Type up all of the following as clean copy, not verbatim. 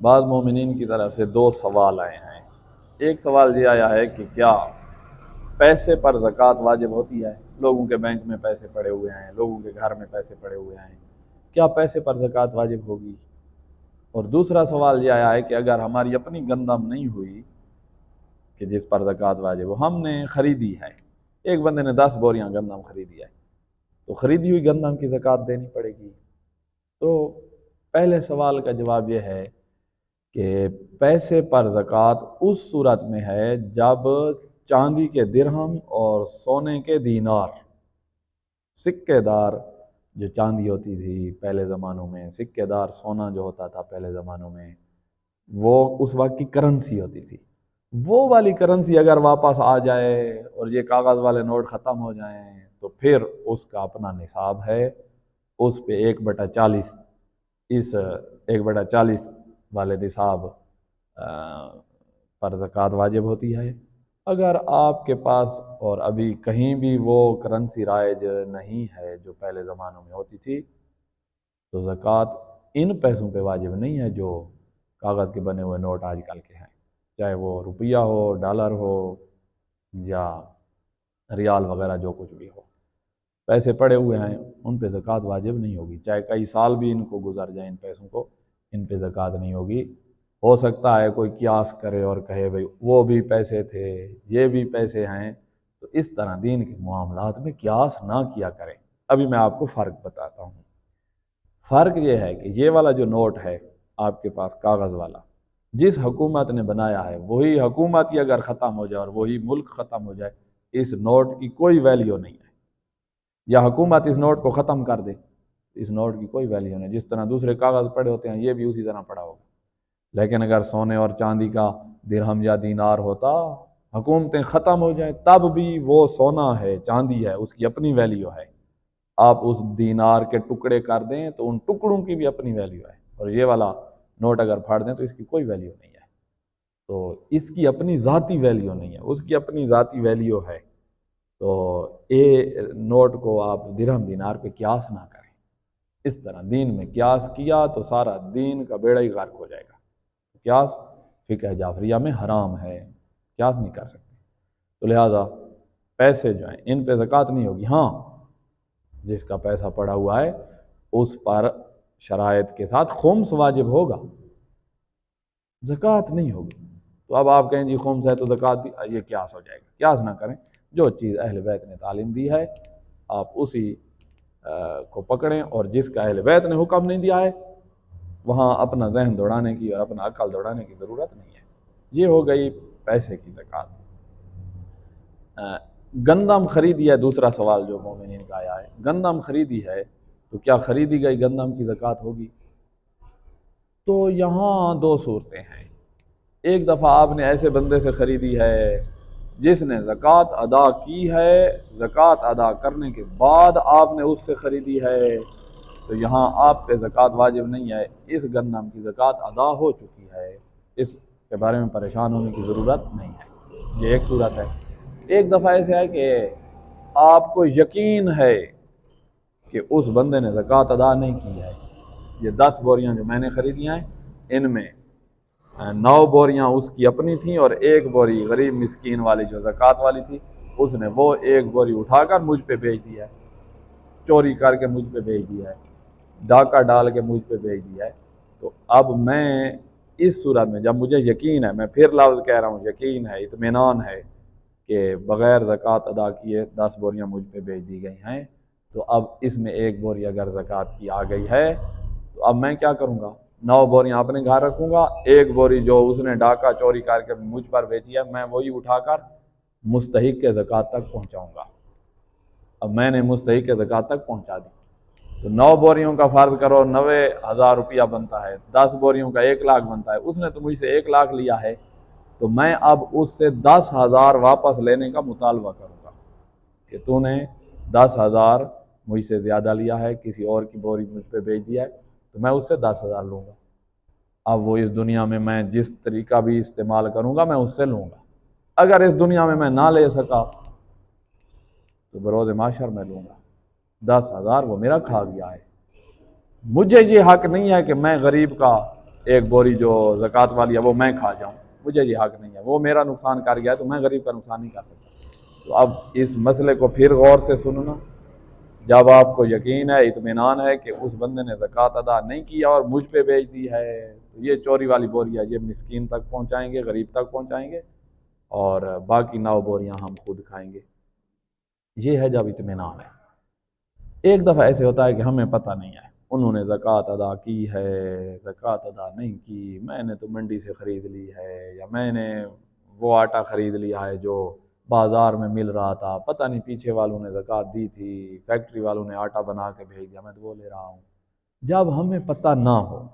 بعض مومنین کی طرف سے دو سوال آئے ہیں۔ ایک سوال یہ آیا ہے کہ کیا پیسے پر زکوٰۃ واجب ہوتی ہے؟ لوگوں کے بینک میں پیسے پڑے ہوئے ہیں، لوگوں کے گھر میں پیسے پڑے ہوئے ہیں، کیا پیسے پر زکوٰۃ واجب ہوگی؟ اور دوسرا سوال یہ آیا ہے کہ اگر ہماری اپنی گندم نہیں ہوئی کہ جس پر زکوٰۃ واجب ہو، ہم نے خریدی ہے، ایک بندے نے 10 بوریاں گندم خریدی ہے، تو خریدی ہوئی گندم کی زکوٰۃ دینی پڑے گی؟ تو پہلے سوال کا جواب یہ ہے کہ پیسے پر زکوٰۃ اس صورت میں ہے جب چاندی کے درہم اور سونے کے دینار، سکے دار جو چاندی ہوتی تھی پہلے زمانوں میں، سکے دار سونا جو ہوتا تھا پہلے زمانوں میں، وہ اس وقت کی کرنسی ہوتی تھی، وہ والی کرنسی اگر واپس آ جائے اور یہ کاغذ والے نوٹ ختم ہو جائیں تو پھر اس کا اپنا نصاب ہے، اس پہ 1/40 اس 1/40 والے نصاب پر زکوٰۃ واجب ہوتی ہے۔ اگر آپ کے پاس اور ابھی کہیں بھی وہ کرنسی رائج نہیں ہے جو پہلے زمانوں میں ہوتی تھی، تو زکوٰۃ ان پیسوں پہ واجب نہیں ہے جو کاغذ کے بنے ہوئے نوٹ آج کل کے ہیں، چاہے وہ روپیہ ہو، ڈالر ہو یا ریال وغیرہ جو کچھ بھی ہو، پیسے پڑے ہوئے ہیں ان پہ زکوٰۃ واجب نہیں ہوگی، چاہے کئی سال بھی ان کو گزر جائیں، ان پیسوں کو، ان پہ زکوٰۃ نہیں ہوگی۔ ہو سکتا ہے کوئی قیاس کرے اور کہے بھئی وہ بھی پیسے تھے، یہ بھی پیسے ہیں، تو اس طرح دین کے معاملات میں قیاس نہ کیا کریں۔ ابھی میں آپ کو فرق بتاتا ہوں۔ فرق یہ ہے کہ یہ والا جو نوٹ ہے آپ کے پاس کاغذ والا، جس حکومت نے بنایا ہے وہی حکومت ہی اگر ختم ہو جائے اور وہی ملک ختم ہو جائے، اس نوٹ کی کوئی ویلیو نہیں ہے، یا حکومت اس نوٹ کو ختم کر دے، اس نوٹ کی کوئی ویلیو نہیں۔ جس طرح دوسرے کاغذ پڑے ہوتے ہیں یہ بھی اسی طرح پڑا ہوگا، لیکن اگر سونے اور چاندی کا درہم یا دینار ہوتا، حکومتیں ختم ہو جائیں، تب بھی وہ سونا ہے، چاندی ہے، اس کی اپنی ویلیو ہے۔ آپ اس دینار کے ٹکڑے کر دیں تو ان ٹکڑوں کی بھی اپنی ویلیو ہے، اور یہ والا نوٹ اگر پھاڑ دیں تو اس کی کوئی ویلیو نہیں ہے۔ تو اس کی اپنی ذاتی ویلیو نہیں ہے، اس کی اپنی ذاتی ویلیو ہے۔ تو نوٹ کو آپ درہم دینار پہ قیاس نہ کریں۔ اس طرح دین میں قیاس کیا تو سارا دین کا بیڑا ہی غرق ہو جائے گا۔ قیاس فقہ جعفریہ میں حرام ہے، قیاس نہیں کر سکتے۔ تو لہٰذا پیسے جو ہیں ان پہ زکوٰۃ نہیں ہوگی۔ ہاں، جس کا پیسہ پڑا ہوا ہے اس پر شرائط کے ساتھ خمس واجب ہوگا، زکوٰۃ نہیں ہوگی۔ تو اب آپ کہیں جی خمس ہے تو زکوٰۃ بھی، یہ قیاس ہو جائے گا۔ قیاس نہ کریں، جو چیز اہل بیت نے تعلیم دی ہے آپ اسی کو پکڑیں، اور جس کا اہل بیت نے حکم نہیں دیا ہے وہاں اپنا ذہن دوڑانے کی اور اپنا عقل دوڑانے کی ضرورت نہیں ہے۔ یہ ہو گئی پیسے کی زکوٰۃ۔ گندم خریدی ہے، دوسرا سوال جو مومنین کا آیا ہے، گندم خریدی ہے تو کیا خریدی گئی گندم کی زکوٰۃ ہوگی؟ تو یہاں دو صورتیں ہیں۔ ایک دفعہ آپ نے ایسے بندے سے خریدی ہے جس نے زکوٰۃ ادا کی ہے، زکوٰۃ ادا کرنے کے بعد آپ نے اس سے خریدی ہے، تو یہاں آپ پہ زکوٰۃ واجب نہیں ہے، اس گندم کی زکوٰۃ ادا ہو چکی ہے، اس کے بارے میں پریشان ہونے کی ضرورت نہیں ہے۔ یہ ایک صورت ہے۔ ایک دفعہ ایسے ہے کہ آپ کو یقین ہے کہ اس بندے نے زکوٰۃ ادا نہیں کی ہے، یہ 10 بوریاں جو میں نے خریدی ہیں ان میں 9 بوریاں اس کی اپنی تھیں اور 1 بوری غریب مسکین والی جو زکوٰۃ والی تھی، اس نے وہ 1 بوری اٹھا کر مجھ پہ بھیج دیا ہے، چوری کر کے مجھ پہ بھیج دیا ہے، ڈاکہ ڈال کے مجھ پہ بھیج دیا ہے۔ تو اب میں اس صورت میں جب مجھے یقین ہے، میں پھر لفظ کہہ رہا ہوں، یقین ہے، اطمینان ہے کہ بغیر زکوٰۃ ادا کیے 10 بوریاں مجھ پہ بھیج دی گئی ہیں، تو اب اس میں 1 بوری اگر زکوٰۃ کی آ گئی ہے تو اب میں کیا کروں گا؟ 9 بوریاں اپنے گھر رکھوں گا، 1 بوری جو اس نے ڈاکہ چوری کر کے مجھ پر بھیجی ہے میں وہی اٹھا کر مستحق کے زکوٰۃ تک پہنچاؤں گا۔ اب میں نے مستحق کے زکوٰۃ تک پہنچا دی، تو 9 بوریوں کا فرض کرو 90,000 روپیہ بنتا ہے، 10 بوریوں کا 1 لاکھ بنتا ہے، اس نے تو مجھ سے 1 لاکھ لیا ہے، تو میں اب اس سے 10,000 واپس لینے کا مطالبہ کروں گا کہ تو نے 10,000 مجھ سے زیادہ لیا ہے، کسی اور کی بوری مجھ پہ بھیج دیا ہے، تو میں اس سے 10,000 لوں گا۔ اب وہ اس دنیا میں جس طریقہ بھی استعمال کروں گا میں اس سے لوں گا۔ اگر اس دنیا میں نہ لے سکا تو بروز محشر میں لوں گا۔ 10,000 وہ میرا کھا گیا ہے، مجھے یہ حق نہیں ہے کہ میں غریب کا ایک بوری جو زکوٰۃ والی ہے وہ میں کھا جاؤں، مجھے یہ حق نہیں ہے، وہ میرا نقصان کر گیا تو میں غریب کا نقصان نہیں کر سکتا۔ تو اب اس مسئلے کو پھر غور سے سننا، جب آپ کو یقین ہے، اطمینان ہے کہ اس بندے نے زکوٰۃ ادا نہیں کیا اور مجھ پہ بیچ دی ہے، تو یہ چوری والی بوری ہے، یہ مسکین تک پہنچائیں گے، غریب تک پہنچائیں گے، اور باقی 9 بوریاں ہم خود کھائیں گے۔ یہ ہے جب اطمینان ہے۔ ایک دفعہ ایسے ہوتا ہے کہ ہمیں پتہ نہیں ہے، انہوں نے زکوٰۃ ادا کی ہے، زکوٰۃ ادا نہیں کی، میں نے تو منڈی سے خرید لی ہے، یا میں نے وہ آٹا خرید لیا ہے جو بازار میں مل رہا تھا، پتہ نہیں پیچھے والوں نے زکوٰۃ دی تھی، فیکٹری والوں نے آٹا بنا کے بھیج دیا، میں تو وہ لے رہا ہوں۔ جب ہمیں پتہ نہ ہو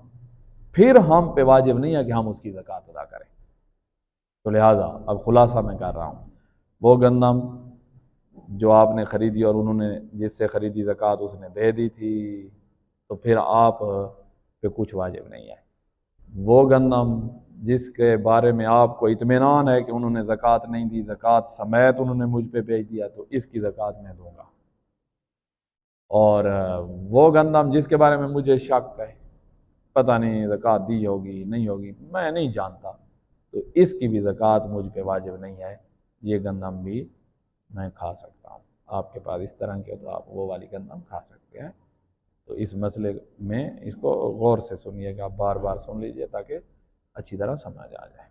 پھر ہم پہ واجب نہیں ہے کہ ہم اس کی زکوٰۃ ادا کریں۔ تو لہٰذا اب خلاصہ میں کر رہا ہوں، وہ گندم جو آپ نے خریدی اور انہوں نے جس سے خریدی زکوٰۃ اس نے دے دی تھی، تو پھر آپ پہ کچھ واجب نہیں ہے۔ وہ گندم جس کے بارے میں آپ کو اطمینان ہے کہ انہوں نے زکوٰۃ نہیں دی، زکوٰۃ سمیت انہوں نے مجھ پہ بھیج دیا، تو اس کی زکوٰۃ میں دوں گا۔ اور وہ گندم جس کے بارے میں مجھے شک ہے، پتہ نہیں زکوٰۃ دی ہوگی نہیں ہوگی، میں نہیں جانتا، تو اس کی بھی زکوٰۃ مجھ پہ واجب نہیں ہے، یہ گندم بھی میں کھا سکتا ہوں۔ آپ کے پاس اس طرح کے تو آپ وہ والی گندم کھا سکتے ہیں۔ تو اس مسئلے میں اس کو غور سے سنیے گا، بار بار سن لیجئے تاکہ اچھی طرح سمجھ آ جائے۔